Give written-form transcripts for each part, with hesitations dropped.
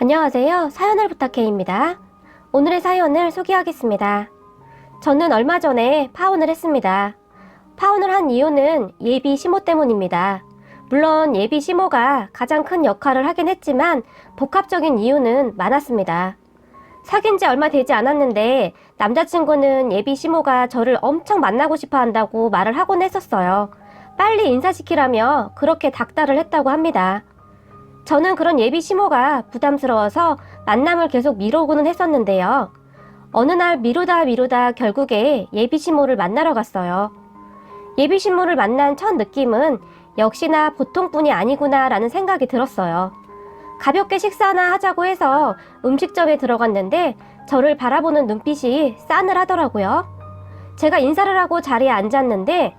안녕하세요. 사연을 부탁해입니다. 오늘의 사연을 소개하겠습니다. 저는 얼마 전에 파혼을 했습니다. 파혼을 한 이유는 예비 시모 때문입니다. 물론 예비 시모가 가장 큰 역할을 하긴 했지만 복합적인 이유는 많았습니다. 사귄 지 얼마 되지 않았는데 남자친구는 예비 시모가 저를 엄청 만나고 싶어 한다고 말을 하곤 했었어요. 빨리 인사시키라며 그렇게 닥달을 했다고 합니다. 저는 그런 예비 시모가 부담스러워서 만남을 계속 미루고는 했었는데요. 어느 날 미루다 결국에 예비 시모를 만나러 갔어요. 예비 시모를 만난 첫 느낌은 역시나 보통뿐이 아니구나 라는 생각이 들었어요. 가볍게 식사나 하자고 해서 음식점에 들어갔는데 저를 바라보는 눈빛이 싸늘하더라고요. 제가 인사를 하고 자리에 앉았는데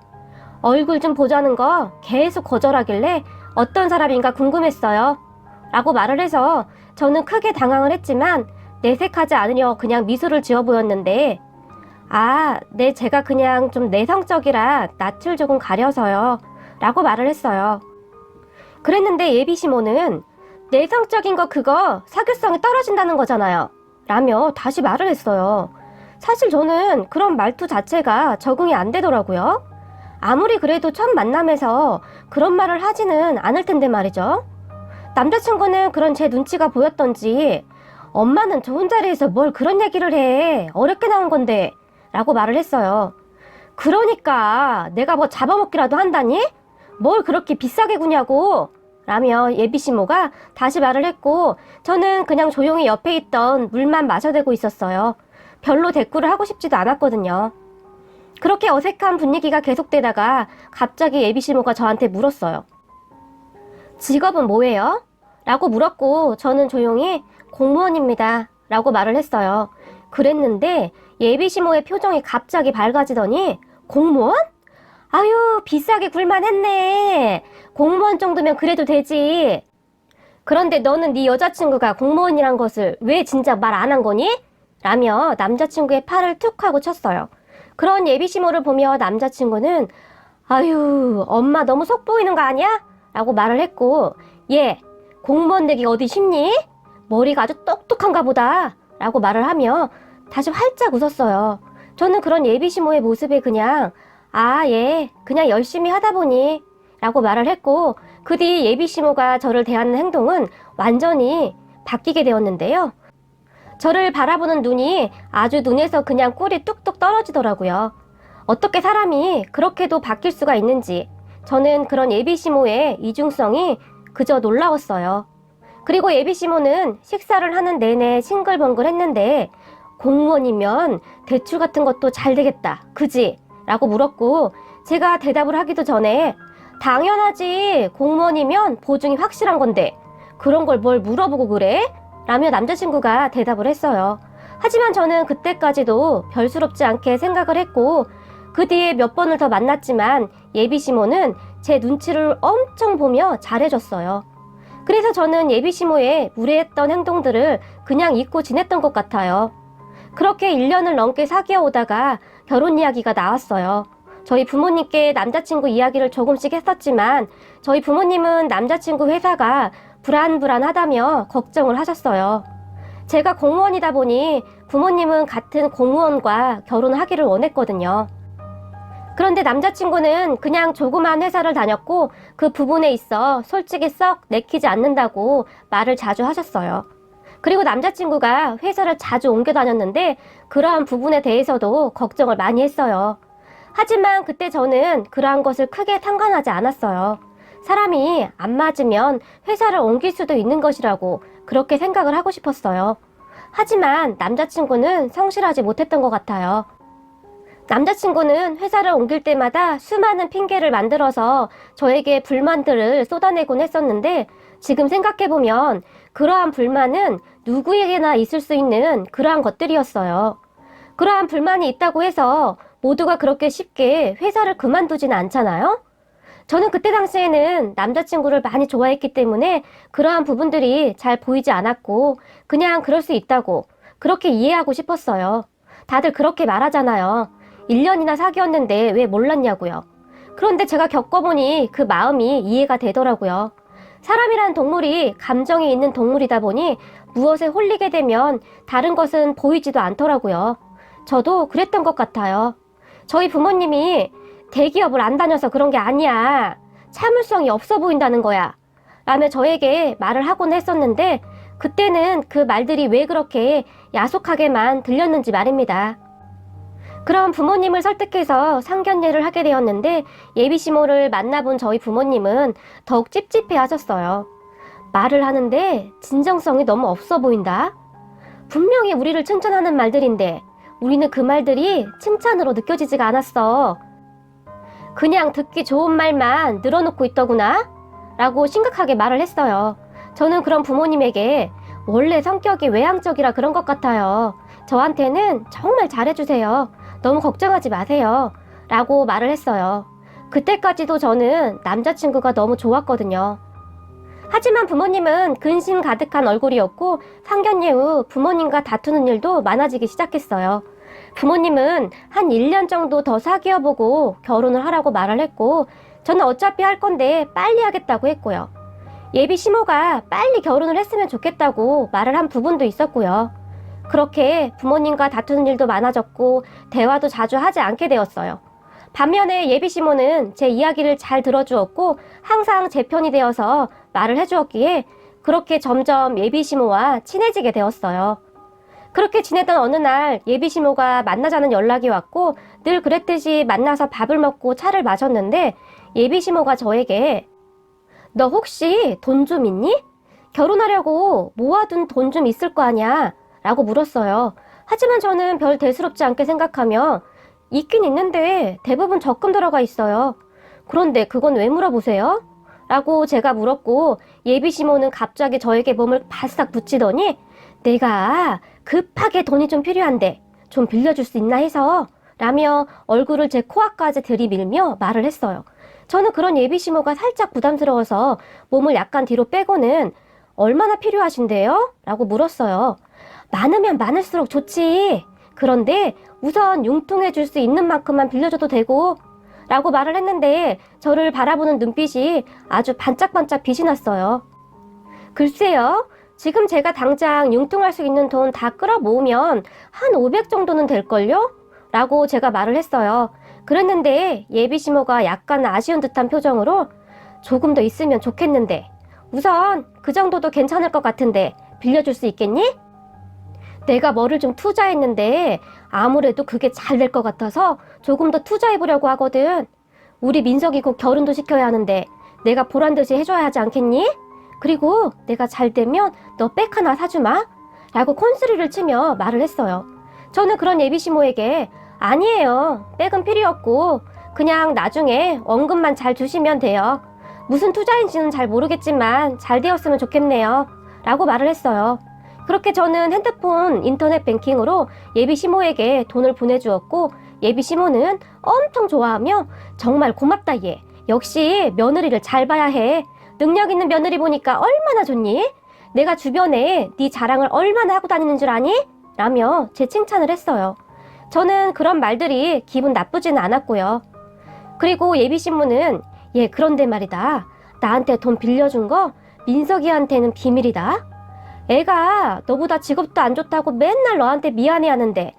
얼굴 좀 보자는 거 계속 거절하길래 어떤 사람인가 궁금했어요. 라고 말을 해서 저는 크게 당황을 했지만 내색하지 않으려 그냥 미소를 지어 보였는데 네, 제가 그냥 좀 내성적이라 낯을 조금 가려서요. 라고 말을 했어요. 그랬는데 예비 시모는 내성적인 거 그거 사교성이 떨어진다는 거잖아요. 라며 다시 말을 했어요. 사실 저는 그런 말투 자체가 적응이 안 되더라고요. 아무리 그래도 첫 만남에서 그런 말을 하지는 않을 텐데 말이죠. 남자친구는 그런 제 눈치가 보였던지 엄마는 좋은 자리에서 뭘 그런 얘기를 해. 어렵게 나온 건데. 라고 말을 했어요. 그러니까 내가 뭐 잡아먹기라도 한다니? 뭘 그렇게 비싸게 구냐고. 라며 예비 시모가 다시 말을 했고 저는 그냥 조용히 옆에 있던 물만 마셔대고 있었어요. 별로 대꾸를 하고 싶지도 않았거든요. 그렇게 어색한 분위기가 계속되다가 갑자기 예비 시모가 저한테 물었어요. 직업은 뭐예요? 라고 물었고 저는 조용히 공무원입니다. 라고 말을 했어요. 그랬는데 예비 시모의 표정이 갑자기 밝아지더니 공무원? 아유, 비싸게 굴만했네. 공무원 정도면 그래도 되지. 그런데 너는 네 여자친구가 공무원이란 것을 왜 진작 말 안 한 거니? 라며 남자친구의 팔을 툭 하고 쳤어요. 그런 예비 시모를 보며 남자친구는 아유, 엄마 너무 속 보이는 거 아니야? 라고 말을 했고 얘, 공무원 되기 어디 쉽니? 머리가 아주 똑똑한가 보다. 라고 말을 하며 다시 활짝 웃었어요. 저는 그런 예비 시모의 모습에 그냥 얘 그냥 열심히 하다 보니 라고 말을 했고 그 뒤 예비 시모가 저를 대하는 행동은 완전히 바뀌게 되었는데요. 저를 바라보는 눈이 아주 눈에서 그냥 꿀이 뚝뚝 떨어지더라고요. 어떻게 사람이 그렇게도 바뀔 수가 있는지 저는 그런 예비 시모의 이중성이 그저 놀라웠어요. 그리고 예비 시모는 식사를 하는 내내 싱글벙글 했는데 공무원이면 대출 같은 것도 잘 되겠다. 그지? 라고 물었고 제가 대답을 하기도 전에 당연하지. 공무원이면 보증이 확실한 건데 그런 걸 뭘 물어보고 그래? 라며 남자친구가 대답을 했어요. 하지만 저는 그때까지도 별스럽지 않게 생각을 했고 그 뒤에 몇 번을 더 만났지만 예비 시모는 제 눈치를 엄청 보며 잘해줬어요. 그래서 저는 예비 시모의 무례했던 행동들을 그냥 잊고 지냈던 것 같아요. 그렇게 1년을 넘게 사귀어 오다가 결혼 이야기가 나왔어요. 저희 부모님께 남자친구 이야기를 조금씩 했었지만 저희 부모님은 남자친구 회사가 불안하다며 걱정을 하셨어요. 제가 공무원이다 보니 부모님은 같은 공무원과 결혼하기를 원했거든요. 그런데 남자친구는 그냥 조그만 회사를 다녔고 그 부분에 있어 솔직히 썩 내키지 않는다고 말을 자주 하셨어요. 그리고 남자친구가 회사를 자주 옮겨 다녔는데 그러한 부분에 대해서도 걱정을 많이 했어요. 하지만 그때 저는 그러한 것을 크게 상관하지 않았어요. 사람이 안 맞으면 회사를 옮길 수도 있는 것이라고 그렇게 생각을 하고 싶었어요. 하지만 남자친구는 성실하지 못했던 것 같아요. 남자친구는 회사를 옮길 때마다 수많은 핑계를 만들어서 저에게 불만들을 쏟아내곤 했었는데 지금 생각해보면 그러한 불만은 누구에게나 있을 수 있는 그러한 것들이었어요. 그러한 불만이 있다고 해서 모두가 그렇게 쉽게 회사를 그만두지는 않잖아요? 저는 그때 당시에는 남자친구를 많이 좋아했기 때문에 그러한 부분들이 잘 보이지 않았고 그냥 그럴 수 있다고 그렇게 이해하고 싶었어요. 다들 그렇게 말하잖아요. 1년이나 사귀었는데 왜 몰랐냐고요. 그런데 제가 겪어보니 그 마음이 이해가 되더라고요. 사람이란 동물이 감정이 있는 동물이다 보니 무엇에 홀리게 되면 다른 것은 보이지도 않더라고요. 저도 그랬던 것 같아요. 저희 부모님이 대기업을 안 다녀서 그런 게 아니야. 참을성이 없어 보인다는 거야. 라며 저에게 말을 하곤 했었는데 그때는 그 말들이 왜 그렇게 야속하게만 들렸는지 말입니다. 그럼 부모님을 설득해서 상견례를 하게 되었는데 예비시모를 만나본 저희 부모님은 더욱 찝찝해 하셨어요. 말을 하는데 진정성이 너무 없어 보인다. 분명히 우리를 칭찬하는 말들인데 우리는 그 말들이 칭찬으로 느껴지지가 않았어. 그냥 듣기 좋은 말만 늘어놓고 있더구나 라고 심각하게 말을 했어요. 저는 그런 부모님에게 원래 성격이 외향적이라 그런 것 같아요. 저한테는 정말 잘해주세요. 너무 걱정하지 마세요. 라고 말을 했어요. 그때까지도 저는 남자친구가 너무 좋았거든요. 하지만 부모님은 근심 가득한 얼굴이었고 상견례 후 부모님과 다투는 일도 많아지기 시작했어요. 부모님은 한 1년 정도 더 사귀어보고 결혼을 하라고 말을 했고 저는 어차피 할 건데 빨리 하겠다고 했고요. 예비 시모가 빨리 결혼을 했으면 좋겠다고 말을 한 부분도 있었고요. 그렇게 부모님과 다투는 일도 많아졌고 대화도 자주 하지 않게 되었어요. 반면에 예비 시모는 제 이야기를 잘 들어주었고 항상 제 편이 되어서 말을 해주었기에 그렇게 점점 예비 시모와 친해지게 되었어요. 그렇게 지내던 어느 날 예비 시모가 만나자는 연락이 왔고 늘 그랬듯이 만나서 밥을 먹고 차를 마셨는데 예비 시모가 저에게 너 혹시 돈 좀 있니? 결혼하려고 모아둔 돈 좀 있을 거 아니야? 라고 물었어요. 하지만 저는 별 대수롭지 않게 생각하며 있긴 있는데 대부분 적금 들어가 있어요. 그런데 그건 왜 물어보세요? 라고 제가 물었고 예비 시모는 갑자기 저에게 몸을 바싹 붙이더니 내가 급하게 돈이 좀 필요한데 좀 빌려줄 수 있나 해서 라며 얼굴을 제 코앞까지 들이밀며 말을 했어요. 저는 그런 예비 시모가 살짝 부담스러워서 몸을 약간 뒤로 빼고는 얼마나 필요하신데요? 라고 물었어요. 많으면 많을수록 좋지. 그런데 우선 융통해 줄 수 있는 만큼만 빌려줘도 되고 라고 말을 했는데 저를 바라보는 눈빛이 아주 반짝반짝 빛이 났어요. 글쎄요. 지금 제가 당장 융통할 수 있는 돈 다 끌어 모으면 한 500 정도는 될걸요? 라고 제가 말을 했어요. 그랬는데 예비 시모가 약간 아쉬운 듯한 표정으로 조금 더 있으면 좋겠는데 우선 그 정도도 괜찮을 것 같은데 빌려줄 수 있겠니? 내가 뭐를 좀 투자했는데 아무래도 그게 잘 될 것 같아서 조금 더 투자해보려고 하거든. 우리 민석이 곧 결혼도 시켜야 하는데 내가 보란듯이 해줘야 하지 않겠니? 그리고 내가 잘 되면 너 백 하나 사주마 라고 콘스리를 치며 말을 했어요. 저는 그런 예비 시모에게 아니에요. 백은 필요 없고 그냥 나중에 원금만 잘 주시면 돼요. 무슨 투자인지는 잘 모르겠지만 잘 되었으면 좋겠네요. 라고 말을 했어요. 그렇게 저는 핸드폰 인터넷 뱅킹으로 예비 시모에게 돈을 보내주었고 예비 시모는 엄청 좋아하며 정말 고맙다 얘. 역시 며느리를 잘 봐야 해. 능력 있는 며느리 보니까 얼마나 좋니? 내가 주변에 네 자랑을 얼마나 하고 다니는 줄 아니? 라며 제 칭찬을 했어요. 저는 그런 말들이 기분 나쁘지는 않았고요. 그리고 예비 신부는 얘 그런데 말이다. 나한테 돈 빌려준 거 민석이한테는 비밀이다. 애가 너보다 직업도 안 좋다고 맨날 너한테 미안해하는데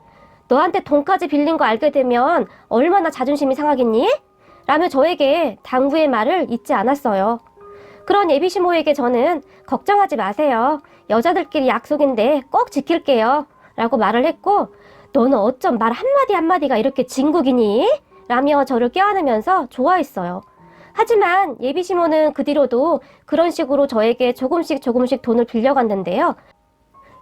너한테 돈까지 빌린 거 알게 되면 얼마나 자존심이 상하겠니? 라며 저에게 당부의 말을 잊지 않았어요. 그런 예비 시모에게 저는 걱정하지 마세요. 여자들끼리 약속인데 꼭 지킬게요. 라고 말을 했고 너는 어쩜 말 한마디 한마디가 이렇게 진국이니? 라며 저를 껴안으면서 좋아했어요. 하지만 예비 시모는 그 뒤로도 그런 식으로 저에게 조금씩 돈을 빌려갔는데요.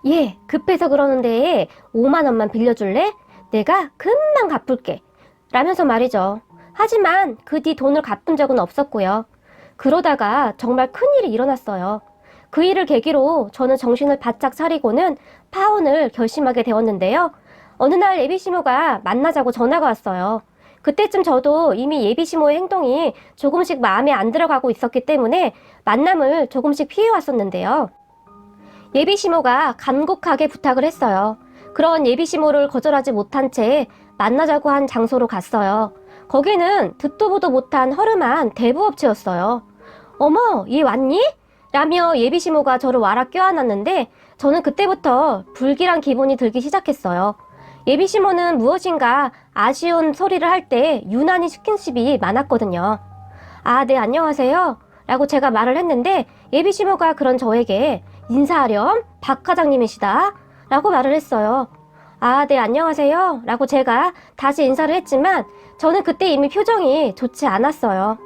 얘 급해서 그러는데 5만 원만 빌려줄래? 내가 금방 갚을게. 라면서 말이죠. 하지만 그 뒤 돈을 갚은 적은 없었고요. 그러다가 정말 큰일이 일어났어요. 그 일을 계기로 저는 정신을 바짝 차리고는 파혼을 결심하게 되었는데요. 어느 날 예비 시모가 만나자고 전화가 왔어요. 그때쯤 저도 이미 예비 시모의 행동이 조금씩 마음에 안 들어가고 있었기 때문에 만남을 조금씩 피해왔었는데요. 예비 시모가 간곡하게 부탁을 했어요. 그런 예비 시모를 거절하지 못한 채 만나자고 한 장소로 갔어요. 거기는 듣도 보도 못한 허름한 대부업체였어요. 어머, 얘 왔니? 라며 예비시모가 저를 와라 껴안았는데 저는 그때부터 불길한 기분이 들기 시작했어요. 예비시모는 무엇인가 아쉬운 소리를 할 때 유난히 스킨십이 많았거든요. 아, 네, 안녕하세요 라고 제가 말을 했는데 예비시모가 그런 저에게 인사하렴 박 과장님이시다 라고 말을 했어요. 아, 네, 안녕하세요 라고 제가 다시 인사를 했지만 저는 그때 이미 표정이 좋지 않았어요.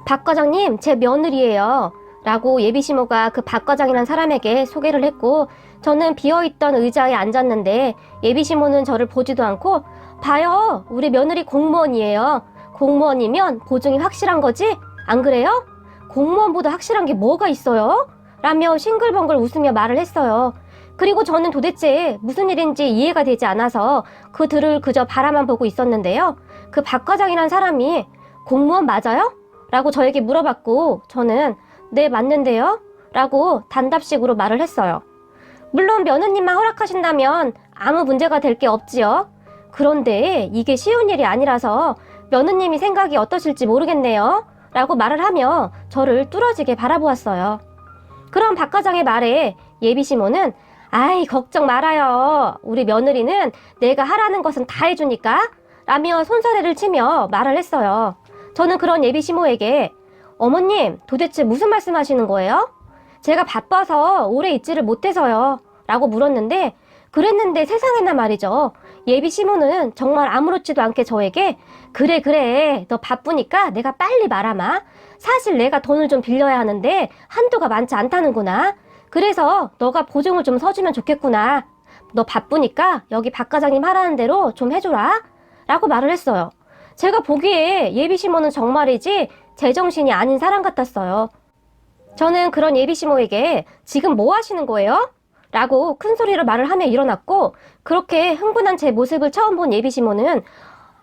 박 과장님, 제 며느리예요 라고 예비시모가 그 박 과장이란 사람에게 소개를 했고 저는 비어있던 의자에 앉았는데 예비시모는 저를 보지도 않고 봐요, 우리 며느리 공무원이에요. 공무원이면 보증이 확실한 거지? 안 그래요? 공무원보다 확실한 게 뭐가 있어요? 라며 싱글벙글 웃으며 말을 했어요. 그리고 저는 도대체 무슨 일인지 이해가 되지 않아서 그들을 그저 바라만 보고 있었는데요. 그 박 과장이란 사람이 공무원 맞아요? 라고 저에게 물어봤고 저는 네, 맞는데요? 라고 단답식으로 말을 했어요. 물론 며느님만 허락하신다면 아무 문제가 될 게 없지요. 그런데 이게 쉬운 일이 아니라서 며느님이 생각이 어떠실지 모르겠네요. 라고 말을 하며 저를 뚫어지게 바라보았어요. 그럼 박 과장의 말에 예비시모는 아이, 걱정 말아요. 우리 며느리는 내가 하라는 것은 다 해주니까 라며 손사래를 치며 말을 했어요. 저는 그런 예비시모에게 어머님, 도대체 무슨 말씀하시는 거예요? 제가 바빠서 오래 있지를 못해서요 라고 물었는데 그랬는데 세상에나 말이죠. 예비시모는 정말 아무렇지도 않게 저에게 그래 너 바쁘니까 내가 빨리 말아마. 사실 내가 돈을 좀 빌려야 하는데 한도가 많지 않다는구나. 그래서 너가 보증을 좀 서주면 좋겠구나. 너 바쁘니까 여기 박 과장님 하라는 대로 좀 해줘라 라고 말을 했어요. 제가 보기에 예비시모는 정말이지 제정신이 아닌 사람 같았어요. 저는 그런 예비시모에게 지금 뭐 하시는 거예요? 라고 큰 소리로 말을 하며 일어났고 그렇게 흥분한 제 모습을 처음 본 예비시모는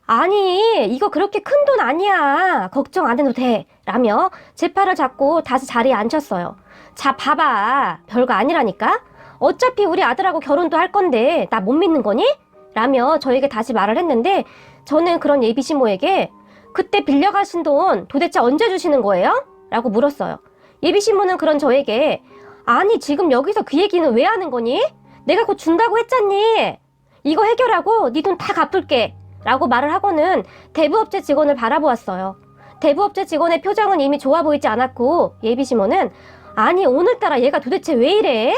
아니, 이거 그렇게 큰 돈 아니야. 걱정 안 해도 돼 라며 제 팔을 잡고 다시 자리에 앉혔어요. 자, 봐봐. 별거 아니라니까? 어차피 우리 아들하고 결혼도 할 건데 나 못 믿는 거니? 라며 저에게 다시 말을 했는데 저는 그런 예비시모에게 그때 빌려가신 돈 도대체 언제 주시는 거예요? 라고 물었어요. 예비시모는 그런 저에게 아니, 지금 여기서 그 얘기는 왜 하는 거니? 내가 곧 준다고 했잖니. 이거 해결하고 네 돈 다 갚을게 라고 말을 하고는 대부업체 직원을 바라보았어요. 대부업체 직원의 표정은 이미 좋아 보이지 않았고 예비시모는 아니, 오늘따라 얘가 도대체 왜 이래?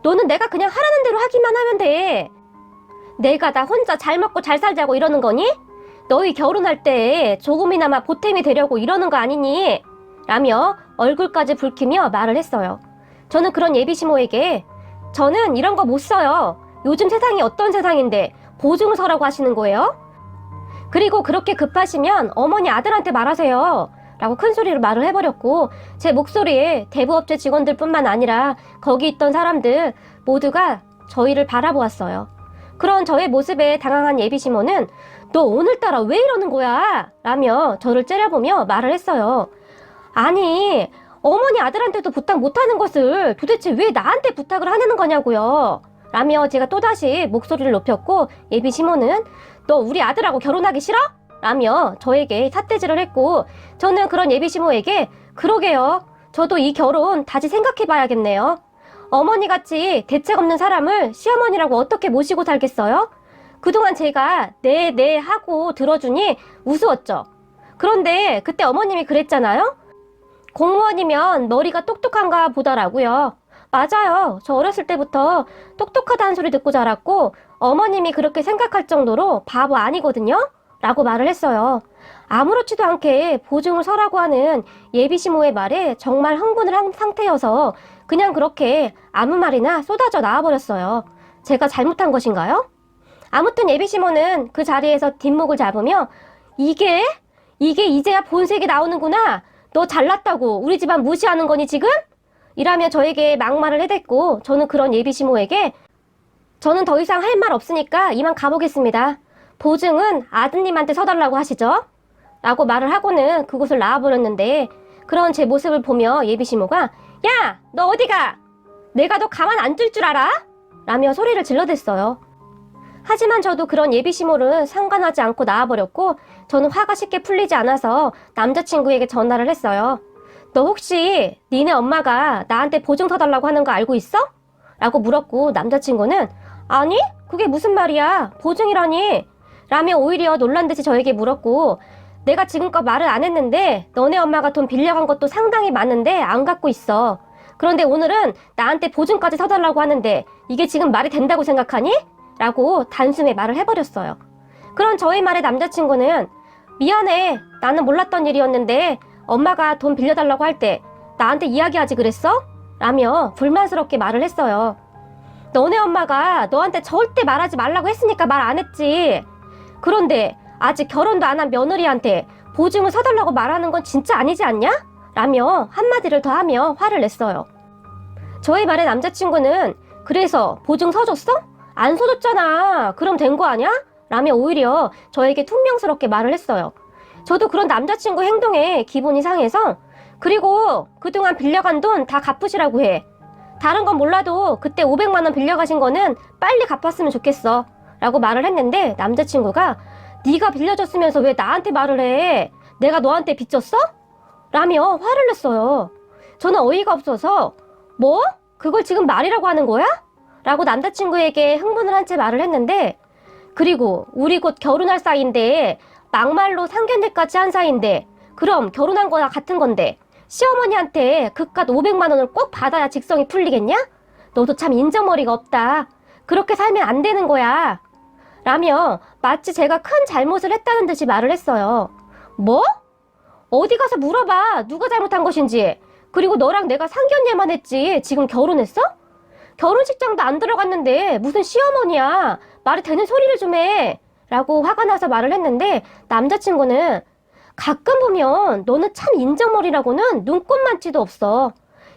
너는 내가 그냥 하라는 대로 하기만 하면 돼. 내가 나 혼자 잘 먹고 잘 살자고 이러는 거니? 너희 결혼할 때 조금이나마 보탬이 되려고 이러는 거 아니니? 라며 얼굴까지 붉히며 말을 했어요. 저는 그런 예비시모에게 저는 이런 거 못 써요. 요즘 세상이 어떤 세상인데 보증을 서라고 하시는 거예요? 그리고 그렇게 급하시면 어머니 아들한테 말하세요 라고 큰 소리로 말을 해버렸고 제 목소리에 대부업체 직원들 뿐만 아니라 거기 있던 사람들 모두가 저희를 바라보았어요. 그런 저의 모습에 당황한 예비시모는 너 오늘따라 왜 이러는 거야? 라며 저를 째려보며 말을 했어요. 아니, 어머니 아들한테도 부탁 못하는 것을 도대체 왜 나한테 부탁을 하냐는 거냐고요. 라며 제가 또다시 목소리를 높였고 예비시모는 너 우리 아들하고 결혼하기 싫어? 라며 저에게 삿대질을 했고 저는 그런 예비시모에게 그러게요. 저도 이 결혼 다시 생각해봐야겠네요. 어머니같이 대책 없는 사람을 시어머니라고 어떻게 모시고 살겠어요? 그동안 제가 네 하고 들어주니 우스웠죠. 그런데 그때 어머님이 그랬잖아요. 공무원이면 머리가 똑똑한가 보더라고요. 맞아요. 저 어렸을 때부터 똑똑하다는 소리 듣고 자랐고 어머님이 그렇게 생각할 정도로 바보 아니거든요. 라고 말을 했어요. 아무렇지도 않게 보증을 서라고 하는 예비시모의 말에 정말 흥분을 한 상태여서 그냥 그렇게 아무 말이나 쏟아져 나와버렸어요. 제가 잘못한 것인가요? 아무튼 예비시모는 그 자리에서 뒷목을 잡으며 이게 이제야 본색이 나오는구나. 너 잘났다고 우리 집안 무시하는 거니 지금? 이라며 저에게 막말을 해댔고 저는 그런 예비시모에게 저는 더 이상 할 말 없으니까 이만 가보겠습니다. 보증은 아드님한테 서달라고 하시죠? 라고 말을 하고는 그곳을 나와버렸는데 그런 제 모습을 보며 예비시모가 야! 너 어디가? 내가 너 가만 안 둘 줄 알아? 라며 소리를 질러댔어요. 하지만 저도 그런 예비시모를 상관하지 않고 나와버렸고 저는 화가 쉽게 풀리지 않아서 남자친구에게 전화를 했어요. 너 혹시 니네 엄마가 나한테 보증 서달라고 하는 거 알고 있어? 라고 물었고 남자친구는 아니? 그게 무슨 말이야? 보증이라니? 라며 오히려 놀란 듯이 저에게 물었고 내가 지금껏 말을 안 했는데 너네 엄마가 돈 빌려간 것도 상당히 많은데 안 갚고 있어. 그런데 오늘은 나한테 보증까지 서달라고 하는데 이게 지금 말이 된다고 생각하니? 라고 단숨에 말을 해버렸어요. 그런 저의 말에 남자친구는 미안해. 나는 몰랐던 일이었는데 엄마가 돈 빌려달라고 할 때 나한테 이야기하지 그랬어? 라며 불만스럽게 말을 했어요. 너네 엄마가 너한테 절대 말하지 말라고 했으니까 말 안 했지. 그런데 아직 결혼도 안 한 며느리한테 보증을 서달라고 말하는 건 진짜 아니지 않냐? 라며 한마디를 더 하며 화를 냈어요. 저의 말에 남자친구는 그래서 보증 서줬어? 안 서줬잖아. 그럼 된 거 아냐? 라며 오히려 저에게 퉁명스럽게 말을 했어요. 저도 그런 남자친구 행동에 기분이 상해서 그리고 그동안 빌려간 돈 다 갚으시라고 해. 다른 건 몰라도 그때 500만 원 빌려가신 거는 빨리 갚았으면 좋겠어. 라고 말을 했는데 남자친구가 네가 빌려줬으면서 왜 나한테 말을 해? 내가 너한테 빚졌어? 라며 화를 냈어요. 저는 어이가 없어서 뭐? 그걸 지금 말이라고 하는 거야? 라고 남자친구에게 흥분을 한 채 말을 했는데 그리고 우리 곧 결혼할 사이인데 막말로 상견례까지 한 사이인데 그럼 결혼한 거나 같은 건데 시어머니한테 그깟 500만 원을 꼭 받아야 직성이 풀리겠냐? 너도 참 인정머리가 없다. 그렇게 살면 안 되는 거야. 라며 마치 제가 큰 잘못을 했다는 듯이 말을 했어요. 뭐? 어디 가서 물어봐. 누가 잘못한 것인지. 그리고 너랑 내가 상견례만 했지. 지금 결혼했어? 결혼식장도 안 들어갔는데 무슨 시어머니야. 말이 되는 소리를 좀 해. 라고 화가 나서 말을 했는데 남자친구는 가끔 보면 너는 참 인정머리라고는 눈꼽만치도 없어.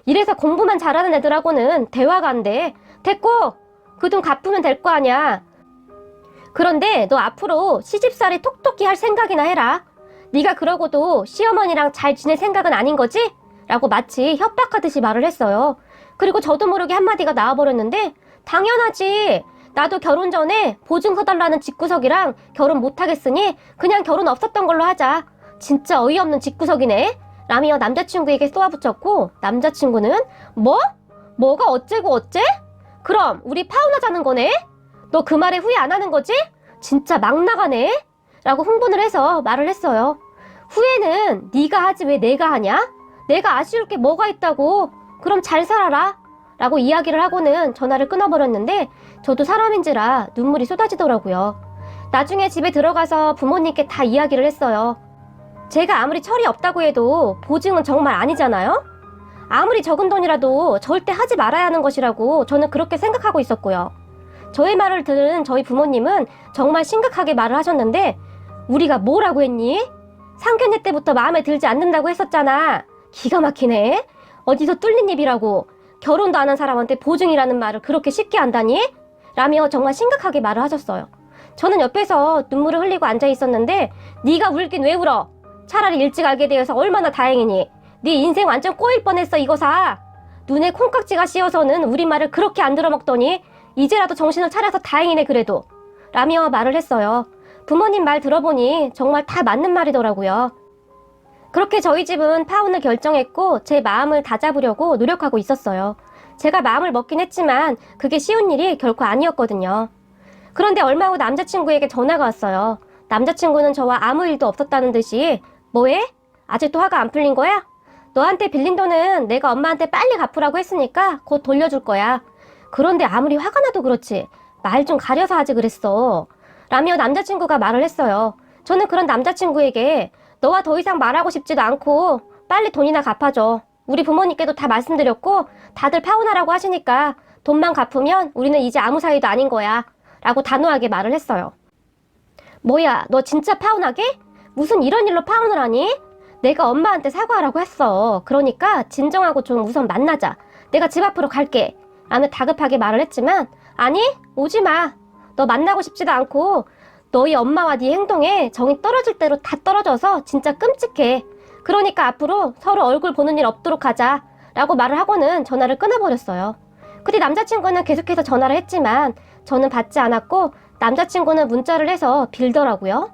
이래서 공부만 잘하는 애들하고는 대화가 안 돼. 됐고 그 돈 갚으면 될 거 아냐. 그런데 너 앞으로 시집살이 톡톡히 할 생각이나 해라. 네가 그러고도 시어머니랑 잘 지낼 생각은 아닌 거지? 라고 마치 협박하듯이 말을 했어요. 그리고 저도 모르게 한마디가 나와버렸는데 당연하지. 나도 결혼 전에 보증 서달라는 집구석이랑 결혼 못하겠으니 그냥 결혼 없었던 걸로 하자. 진짜 어이없는 집구석이네. 라며 남자친구에게 쏘아붙였고 남자친구는 뭐? 뭐가 어째고 어째? 그럼 우리 파혼하자는 거네? 너 그 말에 후회 안 하는 거지? 진짜 막 나가네? 라고 흥분을 해서 말을 했어요. 후회는 네가 하지 왜 내가 하냐? 내가 아쉬울 게 뭐가 있다고. 그럼 잘 살아라. 라고 이야기를 하고는 전화를 끊어버렸는데 저도 사람인지라 눈물이 쏟아지더라고요. 나중에 집에 들어가서 부모님께 다 이야기를 했어요. 제가 아무리 철이 없다고 해도 보증은 정말 아니잖아요? 아무리 적은 돈이라도 절대 하지 말아야 하는 것이라고 저는 그렇게 생각하고 있었고요. 저의 말을 들은 저희 부모님은 정말 심각하게 말을 하셨는데 우리가 뭐라고 했니? 상견례 때부터 마음에 들지 않는다고 했었잖아. 기가 막히네. 어디서 뚫린 입이라고. 결혼도 안 한 사람한테 보증이라는 말을 그렇게 쉽게 한다니? 라며 정말 심각하게 말을 하셨어요. 저는 옆에서 눈물을 흘리고 앉아 있었는데 네가 울긴 왜 울어? 차라리 일찍 알게 되어서 얼마나 다행이니. 네 인생 완전 꼬일 뻔했어 이거사. 눈에 콩깍지가 씌어서는 우리 말을 그렇게 안 들어먹더니 이제라도 정신을 차려서 다행이네 그래도. 라며 말을 했어요. 부모님 말 들어보니 정말 다 맞는 말이더라고요. 그렇게 저희 집은 파혼을 결정했고 제 마음을 다잡으려고 노력하고 있었어요. 제가 마음을 먹긴 했지만 그게 쉬운 일이 결코 아니었거든요. 그런데 얼마 후 남자친구에게 전화가 왔어요. 남자친구는 저와 아무 일도 없었다는 듯이 뭐해? 아직도 화가 안 풀린 거야? 너한테 빌린 돈은 내가 엄마한테 빨리 갚으라고 했으니까 곧 돌려줄 거야. 그런데 아무리 화가 나도 그렇지 말 좀 가려서 하지 그랬어. 라며 남자친구가 말을 했어요. 저는 그런 남자친구에게 너와 더 이상 말하고 싶지도 않고 빨리 돈이나 갚아줘. 우리 부모님께도 다 말씀드렸고 다들 파혼하라고 하시니까 돈만 갚으면 우리는 이제 아무 사이도 아닌 거야. 라고 단호하게 말을 했어요. 뭐야, 너 진짜 파혼하게? 무슨 이런 일로 파혼을 하니? 내가 엄마한테 사과하라고 했어. 그러니까 진정하고 좀 우선 만나자. 내가 집 앞으로 갈게. 라며 다급하게 말을 했지만 아니, 오지 마. 너 만나고 싶지도 않고 너희 엄마와 네 행동에 정이 떨어질 대로 다 떨어져서 진짜 끔찍해. 그러니까 앞으로 서로 얼굴 보는 일 없도록 하자. 라고 말을 하고는 전화를 끊어버렸어요. 근데 남자친구는 계속해서 전화를 했지만 저는 받지 않았고 남자친구는 문자를 해서 빌더라고요.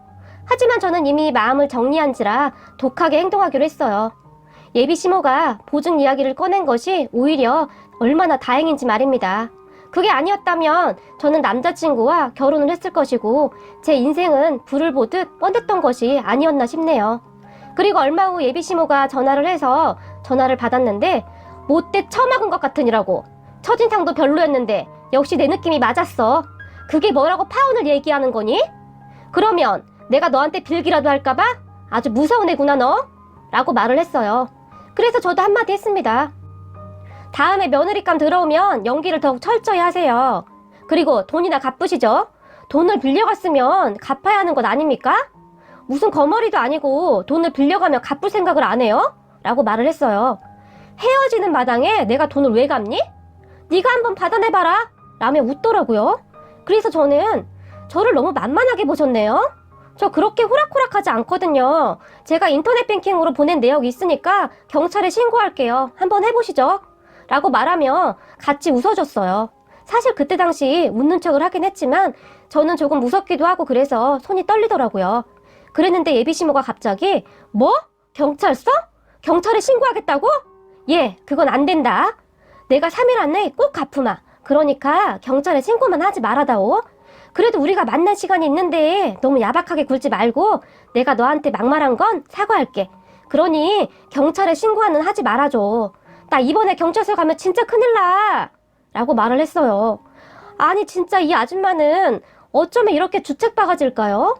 하지만 저는 이미 마음을 정리한지라 독하게 행동하기로 했어요. 예비 시모가 보증 이야기를 꺼낸 것이 오히려 얼마나 다행인지 말입니다. 그게 아니었다면 저는 남자친구와 결혼을 했을 것이고 제 인생은 불을 보듯 뻔했던 것이 아니었나 싶네요. 그리고 얼마 후 예비 시모가 전화를 해서 전화를 받았는데 못돼 처먹은 것 같으니라고. 첫인상도 별로였는데 역시 내 느낌이 맞았어. 그게 뭐라고 파혼을 얘기하는 거니? 그러면 내가 너한테 빌기라도 할까봐? 아주 무서운 애구나 너? 라고 말을 했어요. 그래서 저도 한마디 했습니다. 다음에 며느리감 들어오면 연기를 더욱 철저히 하세요. 그리고 돈이나 갚으시죠. 돈을 빌려갔으면 갚아야 하는 것 아닙니까? 무슨 거머리도 아니고 돈을 빌려가며 갚을 생각을 안 해요? 라고 말을 했어요. 헤어지는 마당에 내가 돈을 왜 갚니? 네가 한번 받아내봐라 라며 웃더라고요. 그래서 저는 저를 너무 만만하게 보셨네요. 저 그렇게 호락호락하지 않거든요. 제가 인터넷 뱅킹으로 보낸 내역이 있으니까 경찰에 신고할게요. 한번 해보시죠. 라고 말하며 같이 웃어줬어요. 사실 그때 당시 웃는 척을 하긴 했지만 저는 조금 무섭기도 하고 그래서 손이 떨리더라고요. 그랬는데 예비 시모가 갑자기 뭐? 경찰서? 경찰에 신고하겠다고? 예, 그건 안 된다. 내가 3일 안에 꼭 갚으마. 그러니까 경찰에 신고만 하지 말아다오. 그래도 우리가 만날 시간이 있는데 너무 야박하게 굴지 말고 내가 너한테 막말한 건 사과할게. 그러니 경찰에 신고는 하지 말아줘. 나 이번에 경찰서 가면 진짜 큰일 나. 라고 말을 했어요. 아니 진짜 이 아줌마는 어쩌면 이렇게 주책바가지일까요?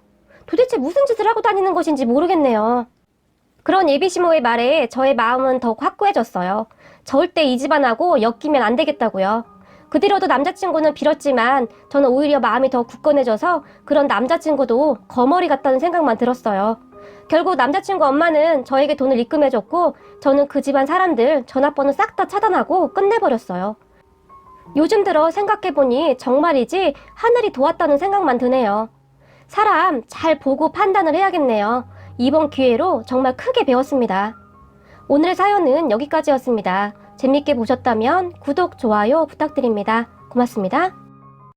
도대체 무슨 짓을 하고 다니는 것인지 모르겠네요. 그런 예비시모의 말에 저의 마음은 더욱 확고해졌어요. 절대 이 집안하고 엮이면 안 되겠다고요. 그 뒤로도 남자친구는 빌었지만 저는 오히려 마음이 더 굳건해져서 그런 남자친구도 거머리 같다는 생각만 들었어요. 결국 남자친구 엄마는 저에게 돈을 입금해줬고 저는 그 집안 사람들 전화번호 싹 다 차단하고 끝내버렸어요. 요즘 들어 생각해보니 정말이지 하늘이 도왔다는 생각만 드네요. 사람 잘 보고 판단을 해야겠네요. 이번 기회로 정말 크게 배웠습니다. 오늘의 사연은 여기까지였습니다. 재밌게 보셨다면 구독, 좋아요 부탁드립니다. 고맙습니다.